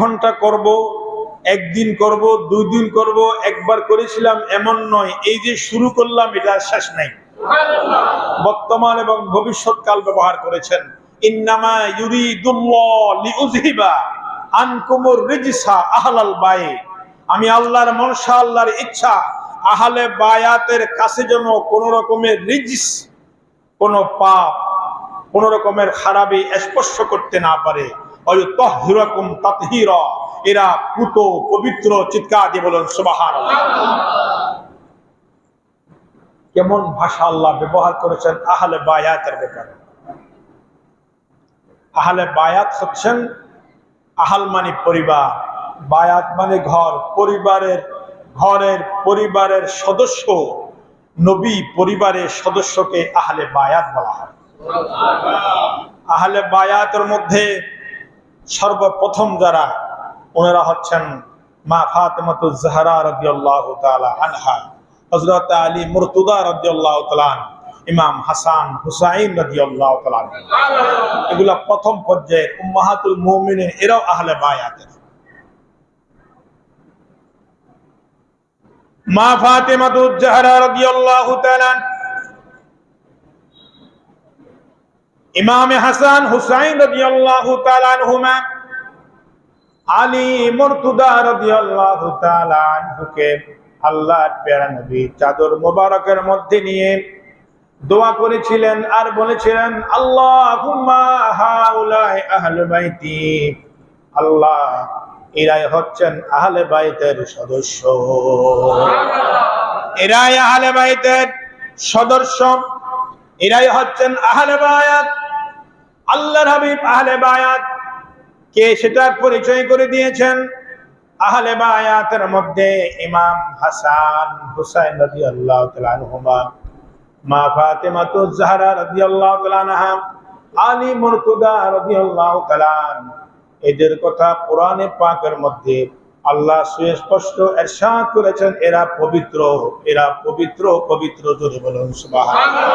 ঘন্টা করব, একদিন করব, 2 দিন করব, একবার করেছিলাম এমন নয়। এই যে শুরু করলাম এটা শেষ নাই। বর্তমান এবং ভবিষ্যৎ কাল ব্যবহার করেছেন। ইন্নামা ইউরিদুল্লাহ লিউযহিবা আনকুমুর রিজসা আহলাল বায়। আমি আল্লাহর মনসা, আল্লাহর ইচ্ছা আহলে বায়াতের কাছে যেন কোন রকমের রিজস, কোন পাপ, কোন রকমের খারাপি স্পর্শ করতে না পারে। ওয়ায়ুতাহহিরাকুম তাতহীরা, এরা পুত পবিত্র। চিৎকার দিয়ে বলেন সুবহানাল্লাহ। কেমন ভাষা আল্লাহ ব্যবহার করেছেন আহলে বায়াতের ব্যাপারে। আহলে বায়াত হচ্ছেন, আহাল মানে পরিবার, বায়াত মানে ঘর, পরিবারের সদস্য। নবী পরিবারের সদস্যকে আহলে বায়াত বলা হয়। আহলে বায়াতের মধ্যে সর্বপ্রথম যারা, ওনারা হচ্ছেন মা ফাতেমাতুজ জাহরা রাদিয়াল্লাহু তাআলা আনহা, হযরত আলী মুরতুদা রাদিয়াল্লাহু তাআলা, ইমাম হাসান হুসাইন রাদিয়াল্লাহু তাআলা। এগুলা প্রথম পর্যায়ের উম্মাহাতুল মুমিনিন, এরাও আহলে বায়াতের। মা ফাতেমাতুজ জাহরা রাদিয়াল্লাহু তাআলা, ইমাম হাসান হুসাইন রাদিয়াল্লাহু তাআলা আনহুমা, আলী মুরতুদা রাদিয়াল্লাহু তাআলা আনহুকে আল্লাহর প্যারা নবী চাদর মোবারকের মধ্যে নিয়ে দোয়া করেছিলেন আর বলেছিলেন, আল্লাহুম্মা হাউলাই আহলে বাইতি, আল্লাহ এরাই হচ্ছেন আহলে বাইতের সদস্য, এরাই আহলে বাইতের সদস্য, এরাই হচ্ছেন আহলে বায়াত। আল্লাহর হাবিব আহলে বায়াত কে সেটার পরিচয় করে দিয়েছেন। আহলে বায়াতের মধ্যে ইমাম হাসান হুসাইন রাদিয়াল্লাহু তাআলা আনহুমা, মা ফাতেমাতুজ জাহরা রাদিয়াল্লাহু তাআলা আনহা, আলী মুরতুদা রাদিয়াল্লাহু তাআলা, এদের কথা কোরআনে পাকের মধ্যে আল্লাহ সুস্পষ্ট ইরশাদ করেছেন, এরা পবিত্র, এরা পবিত্র, পবিত্র। জোরে বলুন সুবহানাল্লাহ।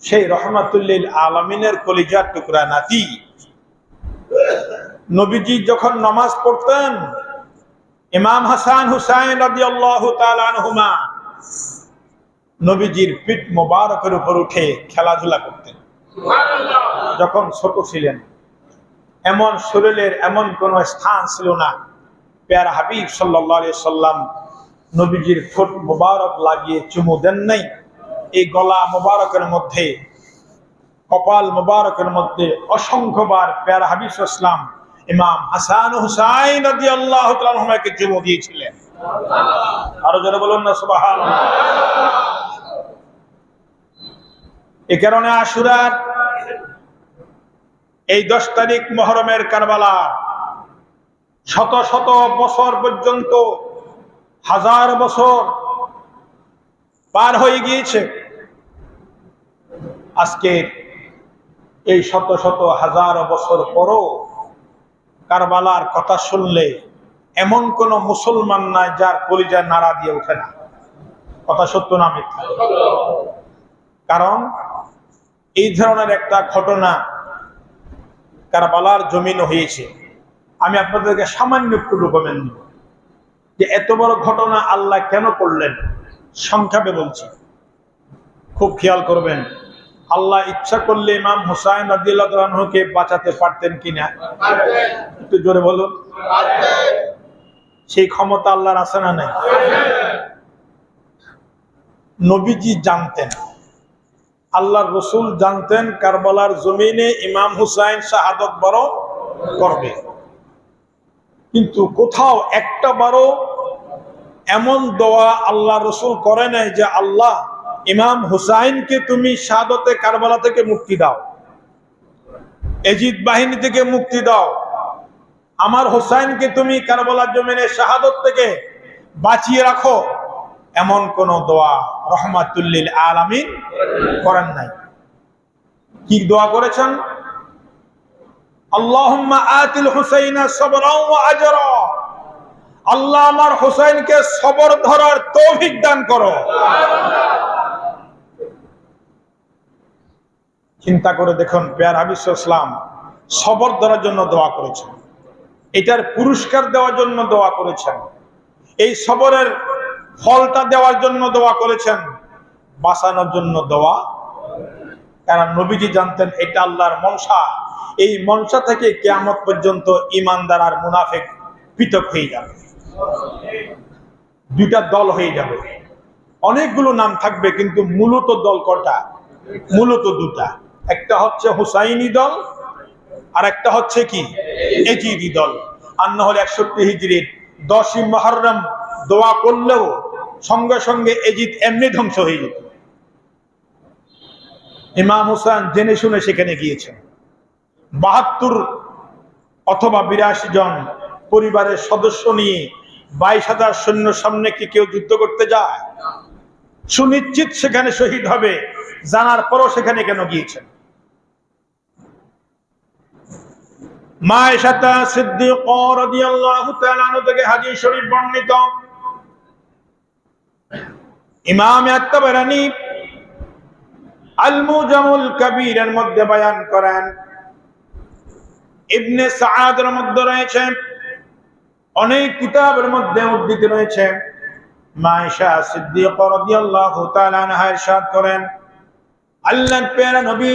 সেই রহমাতুল লিল আলামিনের কলিজার টুকরা নাতি নবীজি যখন নামাজ পড়তেন, ইমাম হাসান হুসাইন রাদিয়াল্লাহু তাআলা আনহুমা নবীজির পিঠ মোবারকের উপর উঠে খেলাধুলা করতেন। যখন ছোট ছিলেন, এমন শরীরের এমন কোন স্থান ছিল না প্যারা হাবিব সাল্লাল্লাহু আলাইহি সাল্লাম নবীজির ঠোঁট মোবারক লাগিয়ে চুমু দেন নাই। এই গলা মোবারকের মধ্যে, কপাল মোবারকের মধ্যে অসংখ্যবার প্যারা হাবিব সাল্লাল্লাহু ইমাম হাসান হুসাইন রাদিয়াল্লাহু তাআলা আনহুমাকে চুমু দিয়েছিলেন। আরো যারা বলুন না সুবহানাল্লাহ। এই কারণে আশুরার এই 10 তারিখ মুহররমের কারবালা শত শত বছর পর্যন্ত, হাজার বছর পার হয়ে গিয়েছে। আজকে এই শত শত হাজার বছর পরও কারবালার কথা শুনলে এমন কোন মুসলমান নাই যার কলিজা নাড়া দিয়ে ওঠে না। কথা সত্য না মিথ্যা? কারণ এই ধরনের একটা ঘটনা কারবালার জমিনে হয়েছে। আমি আপনাদেরকে সামান্য একটু ডকুমেন্ট দিব যে এত বড় ঘটনা আল্লাহ কেন করলেন। সংক্ষেপে বলছি, খুব খেয়াল করবেন। আল্লাহ ইচ্ছা করলে ইমাম হুসাইন রাদিয়াল্লাহু তাআলা আনহুকে বাঁচাতে পারতেন কিনা? একটু জোরে বলুন। সেই ক্ষমতা আল্লাহর আছে না নাই? নবীজি জানতেন, আল্লাহর রাসূল জানতেন কারবালার জমিনে ইমাম হুসাইন শাহাদাত বরণ করবে, কিন্তু কোথাও একটা বারও এমন দোয়া আল্লাহর রাসূল করে নাই যে আল্লাহ ইমাম হুসাইনকে তুমি শাহাদাতে কারবালা থেকে মুক্তি দাও, এজিদ বাহিনী থেকে মুক্তি দাও, আমার হুসাইনকে তুমি কারবালার জমিনে শাহাদাত থেকে বাঁচিয়ে রাখো। এমন কোন দোয়া রহমাতুল লিল আলামিন করেন নাই। কি দোয়া করেছেন? আল্লাহুম্মা আতিল হুসাইনা সাবরান ওয়া আজরা, আল্লাহ আমার হুসাইনকে সবর ধরার তৌফিক দান করো। চিন্তা করে দেখুন, প্যারা হাবিব সাল্লাল্লাহু আলাইহি ওয়াসাল্লাম সবর দেওয়ার জন্য দোয়া করেছেন, এটার পুরস্কার দেওয়ার জন্য দোয়া করেছেন, এই সবরের ফলটা দেওয়ার জন্য দোয়া করেছেন, বাঁচানোর জন্য দোয়া। কারণ নবীজি জানতেন এটা আল্লাহর মনসা, এই মনসা থেকে কিয়ামত পর্যন্ত ঈমানদার আর মুনাফিক পৃথক হয়ে যাবে, দুইটা দল হয়ে যাবে। অনেকগুলো নাম থাকবে কিন্তু মূলত দল কটা? মূলত দুটা, একটা হচ্ছে হুসাইনি দল আর একটা হচ্ছে কি এজিদি দল। আর না হলে 61 হিজরির 10ই মুহররম দোয়া করলেও সঙ্গে সঙ্গে এজিদ এমনি ধ্বংস হয়ে যেত। ইমাম হুসাইন জেনে শুনে সেখানে গিয়েছেন। 72 অথবা 82 জন পরিবারের সদস্য নিয়ে 22,000 সৈন্য সামনে কি কেউ যুদ্ধ করতে যায়? সুনিশ্চিত সেখানে শহীদ হবে, জানার পরও সেখানে কেন গিয়েছেন? মা আয়েশা সিদ্দিকা রাদিয়াল্লাহু তাআলা আনহা থেকে হাদিস শরীফ বর্ণিত, ইমাম আত-তাবারানী আল-মুজামুল কাবীরের মধ্যে বয়ান করেন, ইবনে সাআদের মধ্যে রয়েছে, অনেক কিতাবের মধ্যে উদ্ধৃত রয়েছে। মা আয়েশা সিদ্দিকা রাদিয়াল্লাহু তাআলা আনহা ইরশাদ করেন, আল্লাহর প্যারা নবী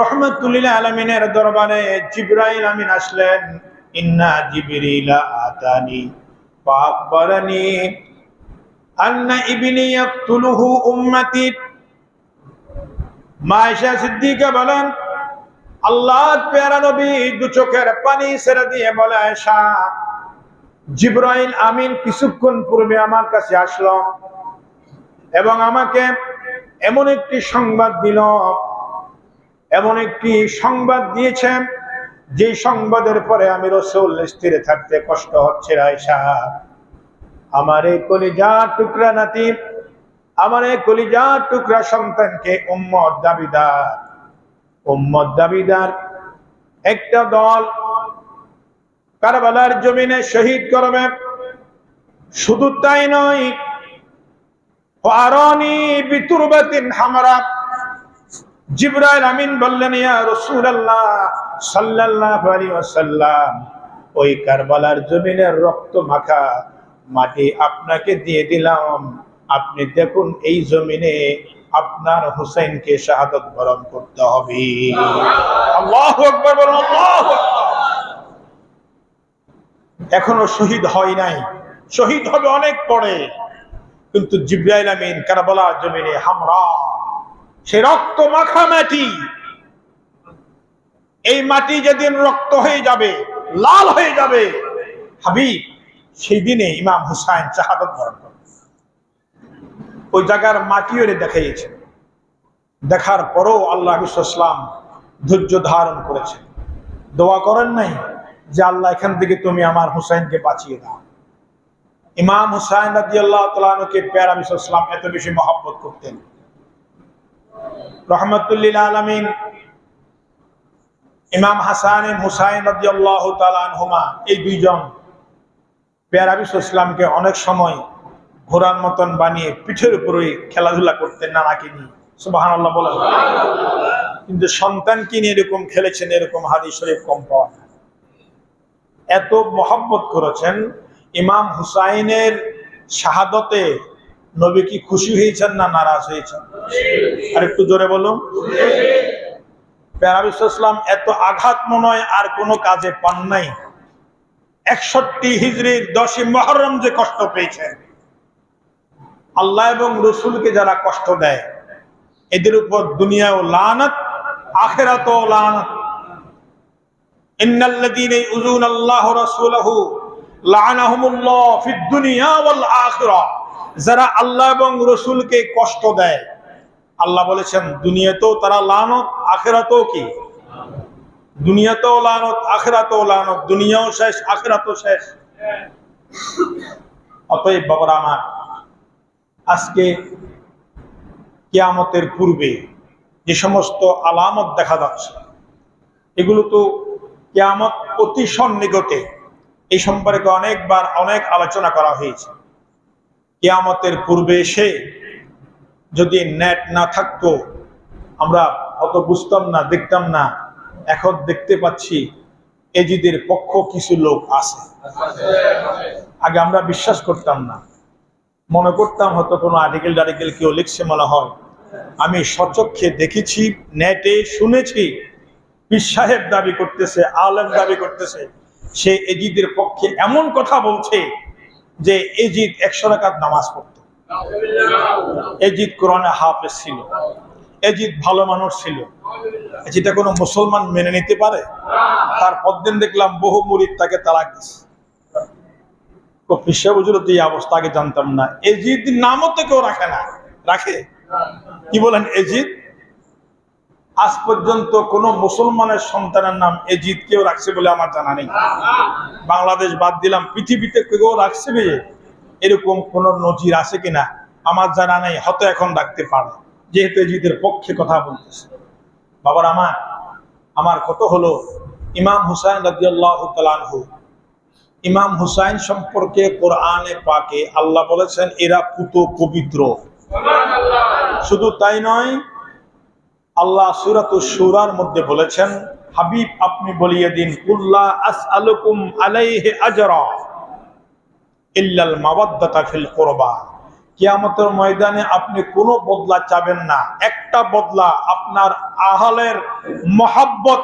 রাহমাতুল লিল আলামিনের দরবারে জিবরাইল আমিন আসলেন। ইন্না জিবরিলা আতানি ফাখবারানি আন্না ইবনি ইয়াকতুলুহু উম্মতি। মা আয়েশা সিদ্দিকা বলেন, আল্লাহর প্যারা নবী দু চোখের পানি ছেড়ে দিয়ে বলে, আয়েশা, জিবরাইল আমিন কিছুক্ষণ পূর্বে আমার কাছে আসলো এবং আমাকে এমন একটি সংবাদ দিল, এমন একটি সংবাদ দিয়েছেন যে সংবাদের পরে আমি রাসূল স্থির থাকতে কষ্ট হচ্ছে। আয়েশা, আমার এই কলিজার টুকরা নাতি, আমার এই কলিজার টুকরা সন্তানকে উম্মত দাবিদার একটা দল কারবালার জমিনে শহীদ করবে। শুধু তাই নয়, ফারানি বিতুরবাতিন হামরা। জিবরাইল আমিন বললেন, ইয়া রাসূলুল্লাহ সাল্লাল্লাহু আলাইহি ওয়াসাল্লাম, ওই কারবালার জমিনের রক্ত মাখা মাটি আপনাকে দিয়ে দিলাম, আপনি দেখুন এই জমিনে আপনার হুসাইনকে শাহাদাত বরণ করতে হবে। আল্লাহু আকবার বলুন, আল্লাহু আকবার। এখনো শহীদ হয় নাই, শহীদ হবে অনেক পরে, কিন্তু জিবরাইল আমিন কারবালার জমিনে হামরা, সে রক্ত মাখা মাটি, এই মাটি যেদিন রক্ত হয়ে যাবে, লাল হয়ে যাবে, হাবিব সেই দিনে ইমাম হুসাইন শাহাদাত বরণ করবে। ওই জায়গার মাটি ওরে দেখাইছে, দেখার পরও আল্লাহ ইসলাম ধৈর্য ধারণ করেছে। দোয়া করেন নাই যে আল্লাহ এখান থেকে তুমি আমার হুসাইনকে বাঁচিয়ে দাও। ইমাম হুসাইন রাদিয়াল্লাহু তাআলা আনহুকে প্যারা ইসলাম এত বেশি মহব্বত করতেন। রাহমাতুল লিল আলামিন ইমাম হাসান হুসাইন রাদিয়াল্লাহু তাআলা আনহুমা, এই দুইজন প্যারা ইসলামকে অনেক সময় ঘোড়ার মতন বানিয়ে পিঠের উপরে খেলাধুলা করতেন নানাকে নিয়ে। সুবহানাল্লাহ বলেন। কিন্তু সন্তানকে নিয়ে এরকম খেলেছেন, এরকম হাদিস শরীফ কম পাওয়া যায়। এত মহব্বত করেছেন। ইমাম হুসাইনের শাহাদতে নবী কি খুশি হয়েছেন না নারাজ হয়েছেন? আর একটু জোরে বলুন। প্যারা ইসলাম এত আঘাত মনে হয় আর কোনো কাজে পান নাই। 61 হিজরির 10ই মুহররম যে কষ্ট পেয়েছেন, আল্লাহ এবং রসুলকে যারা কষ্ট দেয় এদের উপর দুনিয়াও লানত, আখিরাতেও লানত। ইন্নাল্লাযীনা ইউযুনাল্লাহ ওয়া রাসূলাহু লাআনাহুমুল্লাহ ফিদ দুনিয়া ওয়াল আখিরাহ। যারা আল্লাহ এবং রসুলকে কষ্ট দেয়, আল্লাহ বলেছেন দুনিয়াতেও তারা লানত, আখিরাতেও কি? দুনিয়াতেও লানত, আখিরাতেও লানত। দুনিয়াও শেষ, আখিরাতও শেষ। অতএব বাবারা আমার, আজকে কিয়ামতের পূর্বে যে সমস্ত আলামত দেখা যাচ্ছে, এগুলো তো কিয়ামত অতি সন্নিকটে, এই সম্পর্কে অনেকবার অনেক আলোচনা করা হয়েছে। কিয়ামতের পূর্বে এসে যদি নেট না থাকতো আমরা অত বুঝতাম না, দেখতাম না এখন দেখতে পাচ্ছি এজিদের পক্ষ কিছু লোক আছে। আগে আমরা বিশ্বাস করতাম না, মনে করতাম হয়তো কোনো আর্টিকেল কেউ লিখছে মনে হয়। আমি সচক্ষে দেখেছি, নেটে শুনেছি, পীর সাহেব দাবি করতেছে, আলেম দাবি করতেছে, সে এজিদের পক্ষে এমন কথা বলছে যে এজিদ 100 রাকাত নামাজ পড়ত, এজিদ কোরআনে হাফেজ ছিল, এজিদ ভালো মানুষ ছিল। যেটা কোনো মুসলমান মেনে নিতে পারে? তারপর দিন দেখলাম বহু মুরিদ তাকে তালাক দিচ্ছে। তো পীর সাহেব হুজুর তো এই অবস্থা আগে জানতাম না। এজিদ নামও তো কেউ রাখে না, রাখে? কি বলেন এজিদ? আজ পর্যন্ত কোন মুসলমানের সন্তানের নাম এজিদ কেউ রাখছে বলে আমার জানা নেই। বাংলাদেশ বাদ দিলাম, পৃথিবীতে কেউ রাখছে এরকম কোন নজির আছে কিনা আমার জানা নেই। হয়তো এখন রাখতে পারে, যেহেতু এজিদের পক্ষে কথা বলতেছে। বাবার আমার কত হলো ইমাম হুসাইন রাদিয়াল্লাহু তাআলা আনহু। ইমাম হুসাইন সম্পর্কে কোরআনে পাকে আল্লাহ বলেছেন এরা পুত পবিত্র। শুধু তাই নয়, আল্লাহ সূরাতুশ শূরার মধ্যে বলেছেন, হাবিব আপনি বলিয়ে দিন, কুল্লা আসআলুকুম আলাইহি আজরা ইল্লাল মাওয়াদ্দাতা ফিল কুরবা। কিয়ামতের ময়দানে আপনি কোনো বদলা চাবেন না, একটা বদলা আপনার আহলের মহব্বত,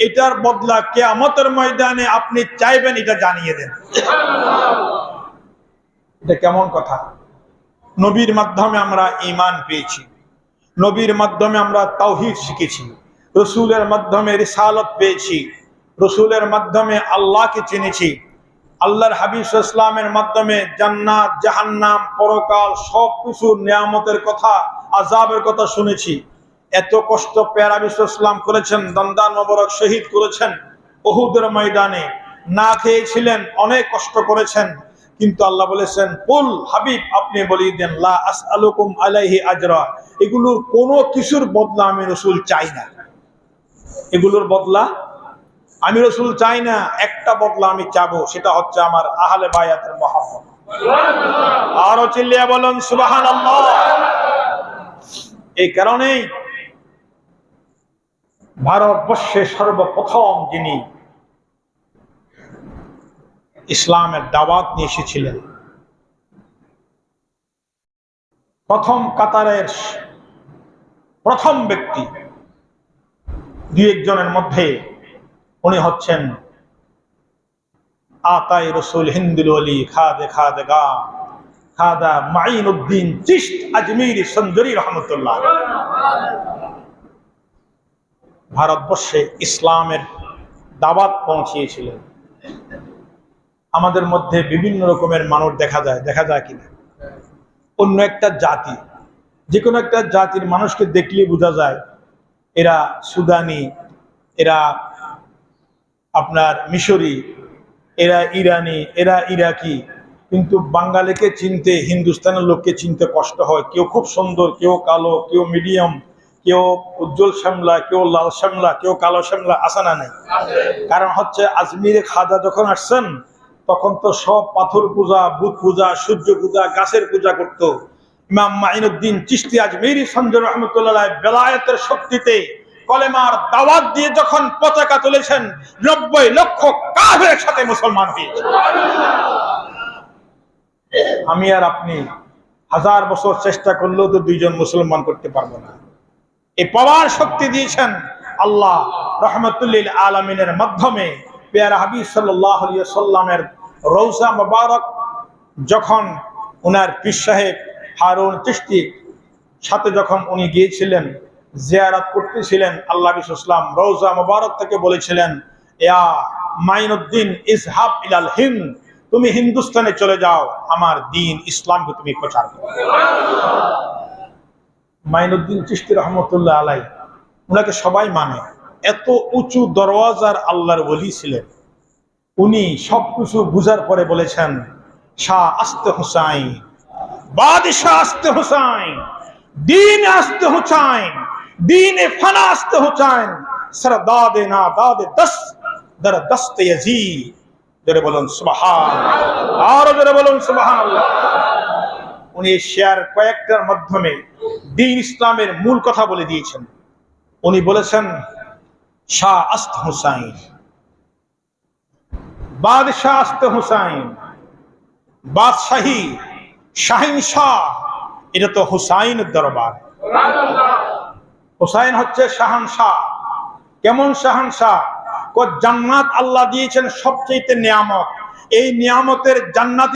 এটার বদলা কিয়ামতের ময়দানে আপনি চাইবেন, এটা জানিয়ে দেন। এটা কেমন কথা? নবীর মাধ্যমে আমরা ঈমান পেয়েছি, নবীর মাধ্যমে আমরা তাওহীদ শিখেছি, রসুলের মাধ্যমে রিসালত পেয়েছি, রসুলের মাধ্যমে আল্লাহকে চিনেছি, আল্লাহর হাবিব সাল্লাল্লাহু আলাইহি ওয়াসাল্লামের মাধ্যমে জান্নাত, জাহান্নাম, পরকাল সবকিছু নিয়ামতের কথা, আযাবের কথা শুনেছি। এত কষ্ট পেয়ারা নবী সাল্লাল্লাহু আলাইহি ওয়াসাল্লাম করেছেন, দন্দান মোবারক শহীদ করেছেন, উহুদের ময়দানে না খেয়েছিলেন, অনেক কষ্ট করেছেন। কিন্তু আল্লাহ বলেছেন, কুল হাবিব আপনি বলিয়ে দেন, লা আসআলুকুম আলাইহি আজরা, এগুলোর কোনো কিছুর বদলা আমি রাসূল চাই না। এগুলোর বদলা আমি রাসূল চাই না, একটা বদলা আমি চাবো, সেটা হচ্ছে আমার আহলে বায়াতের মহব্বত। আরো চিল্লিয়ে বলুন সুবহানাল্লাহ। এই কারণেই ভারতবর্ষে সর্বপ্রথম যিনি ইসলামের দাওয়াত নিয়ে এসেছিলেন, প্রথম কাতারের প্রথম ব্যক্তি, দুই একজনের মধ্যে উনি হচ্ছেন আতাই রসুল হিন্দুল ওলি খাদে খাদে গা খাদা মাইনুদ্দিন চিশত আজমিরি সঞ্জরি রহমতুল্লাহ। ভারতবর্ষে ইসলামের দাওয়াত পৌঁছিয়েছিলেন। আমাদের মধ্যে বিভিন্ন রকমের মানুষ দেখা যায় কিনা? অন্য একটা জাতি, যে কোনো একটা জাতির মানুষকে দেখলে বোঝা যায় এরা সুদানি, এরা আপনার মিশরি, এরা ইরানি, এরা ইরাকি। কিন্তু বাঙালিকে চিনতে, হিন্দুস্তানের লোককে চিনতে কষ্ট হয়। কেউ খুব সুন্দর, কেউ কালো, কেউ মিডিয়াম, কেউ উজ্জ্বল শ্যামলা, কেউ লাল শ্যামলা, কেউ কালো শ্যামলা, আসে না নাই? কারণ হচ্ছে আজমিরে খাজা যখন আসছেন তখন তো সব পাথর পূজা, বুত পূজা, সূর্য পূজা, গাছের পূজা করত। ইমাম মাইনুদ্দিন চিশতি আজমিরি সঞ্জয় রহমতুল্লাহ বেলায়েতের শক্তিতে কলেমার দাওয়াত দিয়ে যখন পতাকা তুলেছেন, 90 লক্ষ কাফেরের সাথে মুসলমান হয়েছে। আমি আর আপনি 1000 বছর চেষ্টা করলেও তো 2 জন মুসলমান করতে পারবো না। এই পাওয়ার শক্তি দিয়েছেন আল্লাহ রহমতুল্লিল আলামিনের মাধ্যমে। পেয়ারা হাবিব সাল্লাল্লাহু আলাইহি ওয়াসাল্লামের রওজা মুবারক যখন ওনার পীর সাহেব হারুন চিশতি সাথে যখন উনি গিয়েছিলেন, জিয়ারত করতেছিলেন, আল্লাহ নবী সাল্লাল্লাহু আলাইহি ওয়াসাল্লাম রওজা মুবারক থেকে বলেছিলেন, ইয়া মাইনুদ্দিন ইজহাব ইলাল হিন্দ, তুমি হিন্দুস্তানে চলে যাও, আমার দ্বীন ইসলামকে তুমি প্রচার করো। মাইনুদ্দিন চিশতি রহমতুল্লাহ আলাই, উনাকে সবাই মানে, এত উঁচু দরওয়াজার আল্লাহর ওলি ছিলেন। উনি সবকিছু বুঝার পরে বলেছেন, শাহ আস্তে হুসাইন, বাদশাহ আস্তে হুসাইন, দীন আস্তে হুসাইন, দীনে ফানা আস্তে হুসাইন, সরদাদে না দাদে দস দর দস্তে ইয়াজিদ। জোরে বলুন সুবহানাল্লাহ, আরো জোরে বলুন সুবহানাল্লাহ। উনি শেয়ার কয়েকটার মাধ্যমে দ্বীন ইসলামের মূল কথা বলে দিয়েছেন। উনি বলেছেন, শাহ আস্ত হুসাইন, বাদশাহ আস্ত হুসাইন, বাদশাহী, শাহিন শাহ, এটা তো হুসাইনের দরবার। হুসাইন হচ্ছে শাহানশাহ। কেমন শাহানশাহ? জান্নাত আল্লাহ দিয়েছেন সবচেয়ে নিয়ামত, এই নিয়ামতের জান্নাত